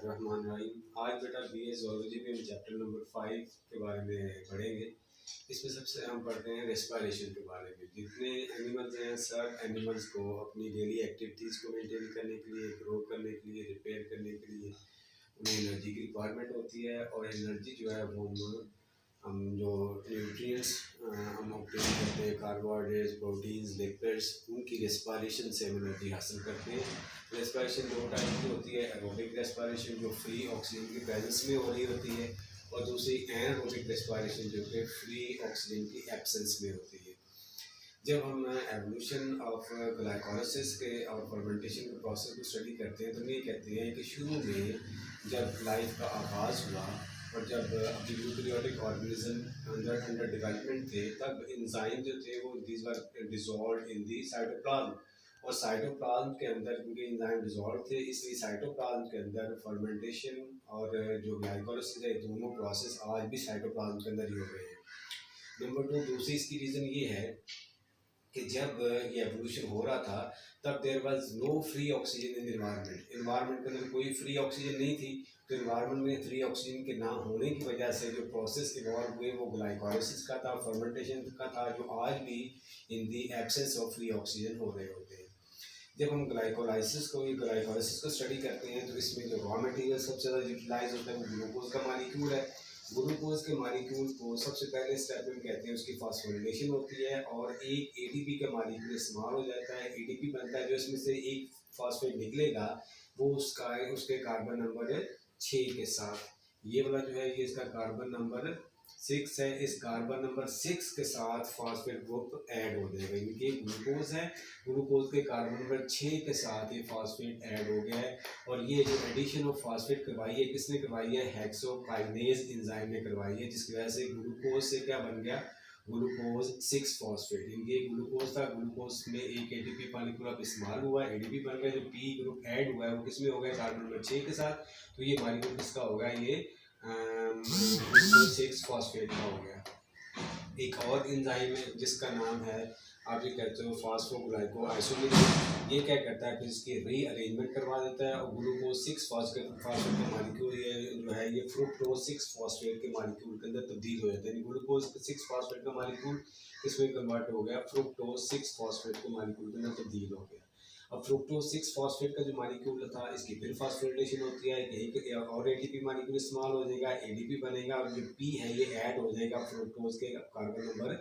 बिस्मिल्लाहिर्रहमानिर्रहीम। आज बेटा बीए ज़ूलॉजी में हम चैप्टर नंबर 5 के बारे में पढ़ेंगे। इसमें सबसे हम पढ़ते हैं रेस्पिरेशन के बारे में। जितने एनिमल्स हैं सब एनिमल्स को अपनी डेली एक्टिविटीज़ को मेंटेन करने के लिए, ग्रो करने के लिए, रिपेयर करने के लिए उन्हें एनर्जी की रिक्वायरमेंट होती है। और एनर्जी जो है वो हम जो न्यूट्रिएंट्स हम ऑब्टेन करते हैं, कार्बोहाइड्रेट्स, प्रोटीन्स, लिपिड्स, उनकी रेस्पिरेशन से हम एनर्जी हासिल करते हैं। रेस्पिरेशन दो टाइप की होती है, एरोबिक रेस्पिरेशन जो फ्री ऑक्सीजन की प्रेजेंस में हो रही होती है, और दूसरी एनारोबिक रेस्पिरेशन जो कि फ्री ऑक्सीजन की एब्सेंस में होती है। जब हम एवोल्यूशन ऑफ ग्लाइकोलाइसिस के और फर्मेंटेशन के प्रोसेस को स्टडी करते हैं तो हम ये कहते हैं कि शुरू में जब लाइफ का आगाज़ हुआ और जब यूकेरियोटिक ऑर्गेनिज्म अंडर डेवलपमेंट थे, तब एंजाइम जो थे वो these were dissolved in the cytoplasm. और साइटोप्लाज्म के अंदर क्योंकि एंजाइम डिसॉल्व थे, इसलिए साइटोप्लाज्म के अंदर फर्मेंटेशन और जो ग्लाइकोलाइसिस है, दोनों प्रोसेस आज भी साइटोप्लाज्म के अंदर ही हो रहे हैं। नंबर 2, दूसरी इसकी रीज़न ये है कि जब ये एवोल्यूशन हो रहा था तब there was no free oxygen in environment के अंदर कोई फ्री ऑक्सीजन नहीं थी। तो इन्वायरमेंट में फ्री ऑक्सीजन के ना होने की वजह से जो प्रोसेस इवॉल्व हुए वो ग्लाइकोलाइसिस का था, फर्मेंटेशन का था, जो आज भी in the absence of free oxygen हो रहे होते हैं। जब हम ग्लाइकोलाइसिस को स्टडी करते हैं तो इसमें जो रॉ मटेरियल सबसे ज़्यादा यूटिलाइज होता है वो ग्लूकोज का मालिक्यूल है। ग्लूकोज के मालिक्यूल को सबसे पहले स्टेप में कहते हैं उसकी फॉस्फोरिलेशन होती है और एक एटीपी का मालिक्यूल इस्तेमाल हो जाता है, एटीपी बनता है, जो इसमें से एक फॉस्फेट निकलेगा वो उसके कार्बन नंबर 6 के साथ, ये वाला जो है ये इसका कार्बन नंबर 6 है, इस कार्बन नंबर 6 के साथ फॉस्फेट ग्रुप ऐड हो जाएगा। इनके ग्लूकोज है, ग्लूकोज के कार्बन नंबर 6 के साथ ये फॉस्फेट ऐड हो गया है। और ये जो एडिशन ऑफ फॉस्फेट करवाई है किसने करवाई है? हेक्सोकाइनेज एंजाइम ने करवाई है, जिसकी वजह से ग्लूकोज से क्या बन गया? Glucose 6 phosphate. इनके ग्लूकोज था, ग्लूकोज में एक एटीपी मॉलिक्यूल अब इस्तेमाल हुआ, एडीपी बन गया, जो पी ग्रुप ऐड हुआ है वो किसमें हो गया? कार्बन नंबर 6 के साथ। तो ये मॉलिक्यूल किसका होगा? ये ग्लूकोज 6 फॉस्फेट का हो गया। एक और एंजाइम है जिसका नाम है, आप ये कहते हो, फास्फोग्लाइको आइसोमेरेज। ये क्या करता है कि इसकी रीअरेंजमेंट करवा देता है और ग्लूकोज 6 फॉस्फेट का मालिक्यूल ये जो है ये फ्रुक्टोज 6 फॉस्फेट के मालिक्यूल के अंदर तब्दील हो जाता है। ग्लूकोज 6 फॉस्फेट का मालिक्यूल इसमें कन्वर्ट हो गया, फ्रुक्टोज 6 फॉस्फेट के मालिक्यूल के अंदर तब्दील हो गया। अब फ्रुक्टोज 6 फॉस्फेट का जो मालिक्यूल था इसकी फिर फॉस्फोरिलेशन होती है, एक और एटीपी मालिक्यूल इस्तेमाल हो जाएगा, एडीपी बनेगा और जो पी है ये ऐड हो जाएगा फ्रुक्टोज के कार्बन नंबर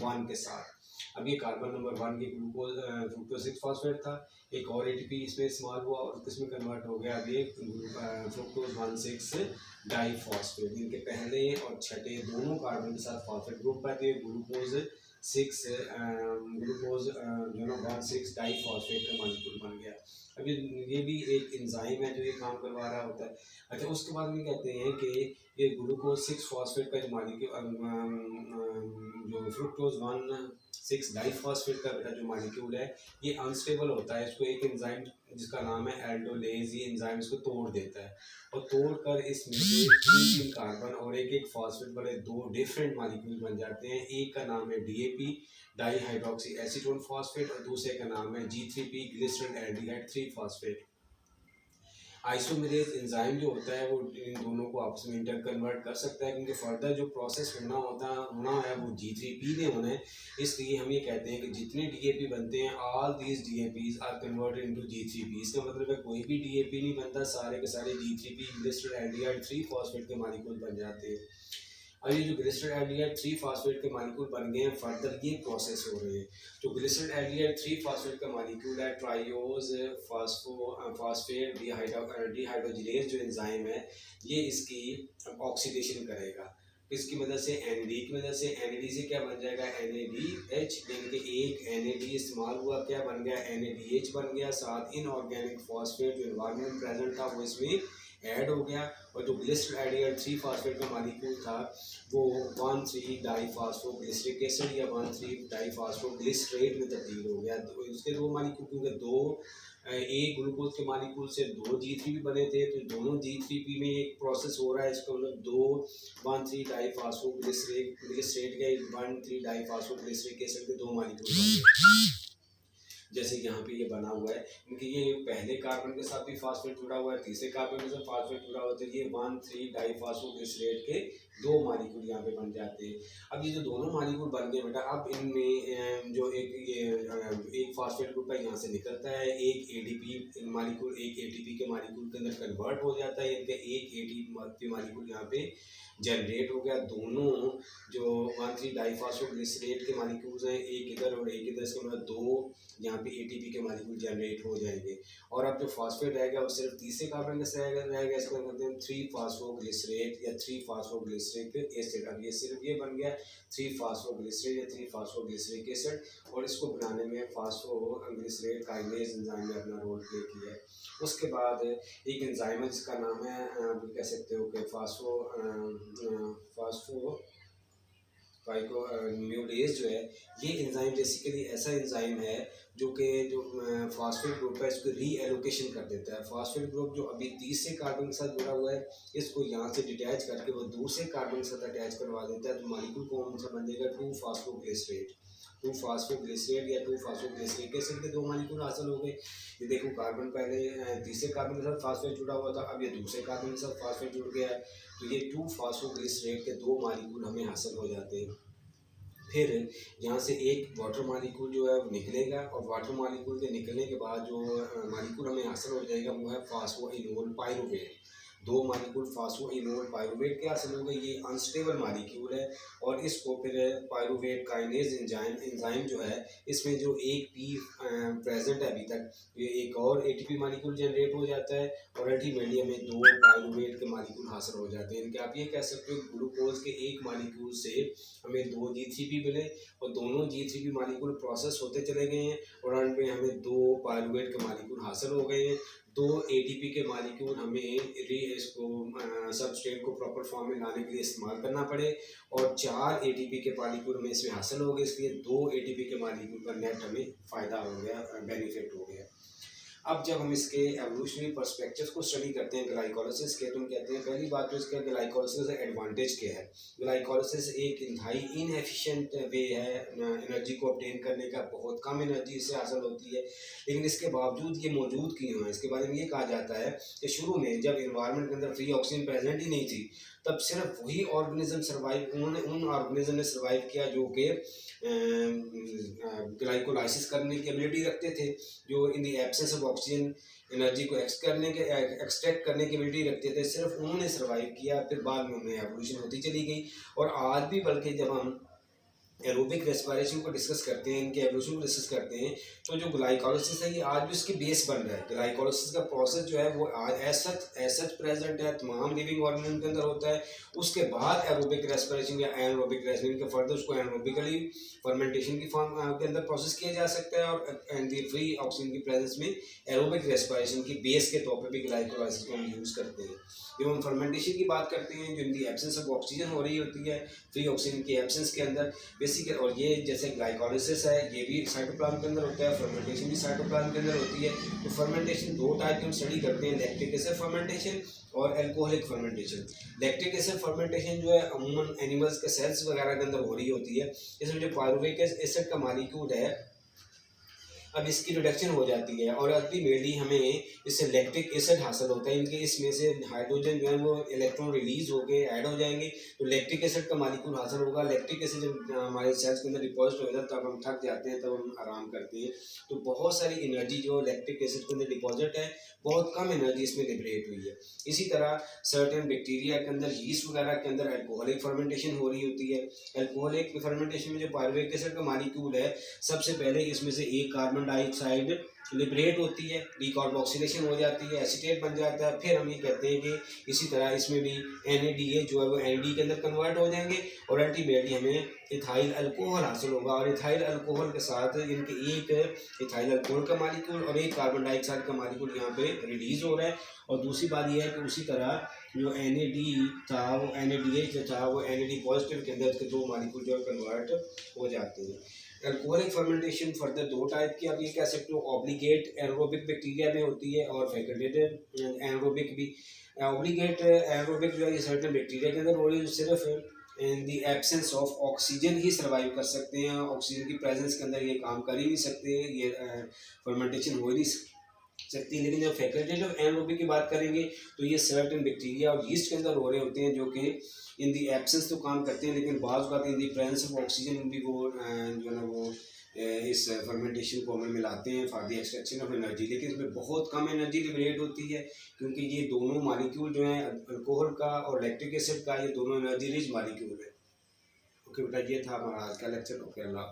1 के साथ। अब ये कार्बन नंबर 1 के ग्लूकोज फ्रुक्टोज 6 फॉस्फेट था, एक और एटीपी इसमें इस्तेमाल हुआ और किसमें कन्वर्ट हो गया? अब ये फ्रुक्टोज 1,6 डाईफॉस्फेट। इनके पहले और छठे दोनों कार्बन के साथ फॉस्फेट ग्रुप आते हैं, ग्लूकोज 6 ग्लूकोज जो ना 1,6 डाईफॉस्फेट का मालिक्यूल बन गया। अब ये भी एक एंजाइम है जो ये काम करवा रहा होता है। अच्छा, उसके बाद में कहते हैं कि ये ग्लूकोज 6 फॉस्फेट का जो मालिक्यूल जो फ्रुक्टोज 1,6 डाईफॉस्फेट का जो मालिक्यूल है ये अनस्टेबल होता है। इसको एक एंजाइम जिसका नाम है एल्डोलेज, ये एंजाइम इसको तोड़ देता है और तोड़कर इसमें से 3 कार्बन और एक फॉस्फेट वाले 2 डिफरेंट मालिक्यूल बन जाते हैं। एक का नाम है डीएपी, डाईहाइड्रोक्सी एसीटोन फॉस्फेट, और दूसरे का नाम है G3P, glycerol aldehyde 3 phosphate. Isomerase enzyme जो होता है वो इन दोनों को आपस में इंटर कन्वर्ट कर सकता है, क्योंकि फर्दर जो प्रोसेस होना है वो G3P ने होना है। इसलिए हम ये कहते हैं कि जितने डीएपी बनते हैं all these DAPs are converted into G3P। इसका मतलब है कोई भी डीएपी नहीं बनता, सारे के सारे G3P ग्लिसरॉल एल्डिहाइड 3 फॉस्फेट के मॉलिक्यूल बन जाते हैं। अब ये जो ग्लिसरॉल एल्डिहाइड 3 फॉस्फेट के मॉलिक्यूल बन गए हैं, फर्दर ये प्रोसेस हो रही है। तो ग्लिसरॉल एल्डिहाइड 3 फॉस्फेट का मॉलिक्यूल है ट्राइयोज फॉस्फेट डिहाइड्रोजिनेज जो एंजाइम है ये इसकी ऑक्सीडेशन करेगा। किसकी मदद से? एनएडी की मदद से। एनएडी से क्या बन जाएगा? NADH। यानी कि एक NAD इस्तेमाल हुआ, क्या बन गया? NADH बन गया। साथ इनऑर्गेनिक फॉस्फेट जो एनवायरमेंट में प्रेजेंट था वो इसमें ऐड हो गया और जो ग्लिसरॉल एल्डिहाइड 3 फॉस्फेट का मॉलिक्यूल था वो 1,3 डाईफॉस्फोग्लिसरिक एसिड या 1,3 डाईफॉस्फोग्लिसरेट में तब्दील हो गया। तो इसके 2 मॉलिक्यूल, क्योंकि 2 एक ग्लूकोज के मॉलिक्यूल से 2 G3P बने थे, तो दोनों G3P में एक प्रोसेस हो रहा है। इसका मतलब 2 1,3 डाईफॉस्फोग्लिसरेट के 1,3 डाईफॉस्फोग्लिसरिक एसिड के 2 मॉलिक्यूल बन गए। जैसे कि यहाँ पे ये बना हुआ है, क्योंकि ये पहले कार्बन के साथ भी फास्फेट जुड़ा हुआ है, तीसरे कार्बन के साथ फास्फेट जुड़ा हुआ है, तो ये 1,3 डाइफॉस्फोग्लिसरेट के 2 मॉलिक्यूल यहाँ पे बन जाते हैं। अब ये जो दोनों मॉलिक्यूल बन गए बेटा, अब इनमें जो एक फास्फेट ग्रुप है यहाँ से निकलता है, एक एडीपी मॉलिक्यूल एक एटीपी के मॉलिक्यूल के अंदर कन्वर्ट हो जाता है, इनका एक एटीपी मॉलिक्यूल यहाँ पे जनरेट हो गया। दोनों जो 1,3 डाइफॉस्फोग्लिसरेट के मॉलिक्यूल्स हैं, एक इधर और एक इधर, इसके मतलब 2 यहाँ पे एटीपी के मॉलिक्यूल जनरेट हो जाएंगे। और अब जो फास्फेट रहेगा वो सिर्फ तीसरे कार्बन के साथ रहेगा, इसको कहते हैं 3 फास्फोग्लिसरेट या 3 फास्फोग्लिसरेट एसिड। अब ये सिर्फ ये बन गया 3 फास्फोग्लिसरेट या 3 फास्फोग्लिसरिक एसिड, और इसको बनाने में फास्फोग्लिसरेट काइनेज एंजाइम ने अपना रोल प्ले किया है। उसके बाद एक एंजाइम है जिसका नाम है, आप कह सकते हो कि फास्फो फाइकोन्यूक्लियस जो है, ये एंजाइम बेसिकली ऐसा एंजाइम है जो फास्फेट ग्रुप है इसको रीएलोकेशन कर देता है। फास्फेट ग्रुप जो अभी तीसरे कार्बन के साथ जुड़ा हुआ है, इसको यहाँ से डिटैच करके वो दूसरे कार्बन के साथ अटैच करवा देता है, तो मॉलिक्यूल कौन सा बन जाएगा 2 फास्फोग्लिसरेट। 2 फास्फोग्लिसरेट या 2 फास्फोग्लिसरिक एसिड के 2 मॉलिक्यूल हासिल हो गए। ये देखो, कार्बन पहले तीसरे कार्बन के साथ फास्फेट जुड़ा हुआ था, अब ये दूसरे कार्बन के साथ फास्फेट जुड़ गया है, तो ये 2 फास्फोग्लिसरेट के 2 मॉलिक्यूल हमें हासिल हो जाते हैं। फिर यहाँ से एक वाटर मॉलिक्यूल जो है वो निकलेगा, और वाटर मॉलिक्यूल के निकलने के बाद जो मॉलिक्यूल हमें हासिल हो जाएगा वो है phosphoenol pyruvate. 2 molecule phosphoenol pyruvate के हासिल हो गए। ये अनस्टेबल मॉलिक्यूल है, और इसको फिर पाइरूवेट काइनेज एंजाइम जो है, इसमें जो एक पी प्रेजेंट है अभी तक, ये एक और एटीपी मॉलिक्यूल जनरेट हो जाता है, और अल्टीमेटली हमें 2 पाइरूवेट के मॉलिक्यूल हासिल हो जाते हैं। इनके आप ये कह सकते हो ग्लूकोज के एक मॉलिक्यूल से हमें 2 G3P मिले, और दोनों G3P मॉलिक्यूल प्रोसेस होते चले गए हैं, और अंत में हमें 2 पाइरूवेट के मॉलिक्यूल हासिल हो गए हैं। 2 ATP के मॉलिक्यूल हमें इसको सबस्ट्रेट को प्रॉपर फॉर्म में लाने के लिए इस्तेमाल करना पड़े, और 4 ATP के मॉलिक्यूल हमें इसमें हासिल हो गए, इसलिए 2 ATP के मॉलिक्यूल का नेट हमें फ़ायदा हो गया, बेनिफिट हो गया। अब जब हम इसके एवोल्यूशनरी पर्सपेक्टिव को स्टडी करते हैं ग्लाइकोलिसिस के, तो हम कहते हैं पहली बात तो इसका ग्लाइकोलिसिस का एडवांटेज क्या है। ग्लाइकोलिसिस एक इंतहाई इनएफिशिएंट वे है एनर्जी को ऑब्टेन करने का, बहुत कम एनर्जी इससे हासिल होती है, लेकिन इसके बावजूद ये मौजूद क्यों है। इसके बारे में ये कहा जाता है कि शुरू में जब इन्वायरमेंट के अंदर फ्री ऑक्सीजन प्रेजेंट ही नहीं थी, तब सिर्फ वही ऑर्गेनिज्म सर्वाइव, उन ऑर्गेनिज्म ने सर्वाइव किया जो कि ग्लाइकोलाइसिस करने की एबिलिटी रखते थे, जो in the absence of oxygen energy को एक्सट्रैक्ट करने की एबिलिटी रखते थे, सिर्फ उन्होंने सर्वाइव किया। फिर बाद में उन्हें एवोल्यूशन होती चली गई, और आज भी बल्कि जब हम एरोबिक रेस्पिरेशन को डिस्कस करते हैं, इनके एवोल्यूशन को डिस्कस करते हैं, तो जो ग्लाइकोलिसिस है ये आज भी उसकी बेस बन रहा है। ग्लाइकोलिसिस का प्रोसेस जो है वो आज एज सच प्रेजेंट है, तमाम लिविंग ऑर्गेनिज्म के अंदर होता है। उसके बाद एरोबिक रेस्पिरेशन या एनारोबिक रेस्पिरेशन के फर्दर उसको एनारोबिकली फर्मेंटेशन की फॉर्म के अंदर प्रोसेस किया जा सकता है, और द फ्री ऑक्सीजन की प्रेजेंस में एरोबिक रेस्पिरेशन की बेस के तौर पर भी ग्लाइकोलाइसिस को हम यूज़ करते हैं। जब हम फर्मेंटेशन की बात करते हैं, जो इन दी एब्सेंस ऑफ ऑक्सीजन हो रही होती है, फ्री ऑक्सीजन की एब्सेंस के अंदर बेसिक, और ये जैसे ग्लाइकोलिसिस है ये भी साइटोप्लाज्म के अंदर होता है, फर्मेंटेशन भी साइटोप्लाज्म के अंदर होती है। तो फर्मेंटेशन 2 टाइप की हम स्टडी करते हैं, लैक्टिक एसिड फर्मेंटेशन और alcoholic fermentation. Lactic acid fermentation जो है अमूमन एनिमल्स के सेल्स वगैरह के अंदर हो रही होती है। इसमें जो पाइरूविक एसिड का मॉलिक्यूल है, अब इसकी रिडक्शन हो जाती है, और अल्टीमेटली हमें इससे लैक्टिक एसिड हासिल होता है। इनके इसमें से हाइड्रोजन जो है वो इलेक्ट्रॉन रिलीज होकर ऐड हो जाएंगे, तो लैक्टिक एसिड का मॉलिक्यूल हासिल होगा। लैक्टिक एसिड जब हमारे सेल्स के अंदर डिपॉजिट हो जाता है, तब हम थक जाते हैं, तब हम आराम करते हैं। तो बहुत सारी एनर्जी जो लैक्टिक एसिड के अंदर डिपॉजिट है, बहुत कम एनर्जी इसमें लिबरेट हुई है। इसी तरह सर्टेन बैक्टीरिया के अंदर, यीस्ट वगैरह के अंदर एल्कोहलिक फर्मेंटेशन हो रही होती है। एल्कोहलिक फर्मेंटेशन में जो पाइरूविक एसिड का मॉलिक्यूल है, सबसे पहले इसमें से एक कार्बन डाइऑक्साइड लिबरेट होती है, डीकार्बोक्सिलेशन हो जाती है, एसीटेट बन जाता है। फिर हम ये कहते हैं कि इसी तरह इसमें भी NADH जो है वो NAD के अंदर कन्वर्ट हो जाएंगे, और अल्टीमेटली हमें इथाइल अल्कोहल हासिल होगा, और इथाइल अल्कोहल के साथ इनके एक इथाइल अल्कोहल का मॉलिक्यूल और एक कार्बन डाइऑक्साइड का मॉलिक्यूल यहाँ पे रिलीज हो रहा है। और दूसरी बात यह है कि उसी तरह जो NAD था, वो NADH जो था, वो NAD पॉजिटिव के अंदर इसके 2 मॉलिक्यूल जो है कन्वर्ट हो जाते हैं। एल्कोहलिक फर्मेंटेशन फर्दर 2 टाइप की आप ये कह सकते हो, ऑब्लिगेट एनारोबिक बैक्टीरिया में होती है, और फैकल्टेटिव एनारोबिक भी। ऑब्लिगेट एनारोबिक जो है ये सर्टेन बैक्टीरिया के अंदर हो रही है, जो सिर्फ in the absence of oxygen he survive कर सकते हैं। ऑक्सीजन की प्रेजेंस के अंदर ये काम कर ही नहीं सकते, ये फर्मेंटेशन हो ही नहीं सकती। लेकिन जब फैकल्टेटिव एनारोबिक की बात करेंगे तो ये सर्टेन बैक्टीरिया और यीस्ट के अंदर हो रहे होते हैं, जो कि इन दी एब्सेंस तो काम करते हैं, लेकिन बाज़ बात इन दी प्रेजेंस ऑफ ऑक्सीजन भी वो जो है ना वो इस फर्मेंटेशन को हमें मिलाते हैं for the extraction of energy. लेकिन इसमें बहुत कम एनर्जी लिबरेट होती है, क्योंकि ये दोनों मालिक्यूल जो हैं अल्कोहल का और लैक्टिक एसिड का, ये दोनों एनर्जी रिच मालिक्यूल है। ओके बेटा, ये था हमारा आज का लेक्चर। ओके, अल्लाह।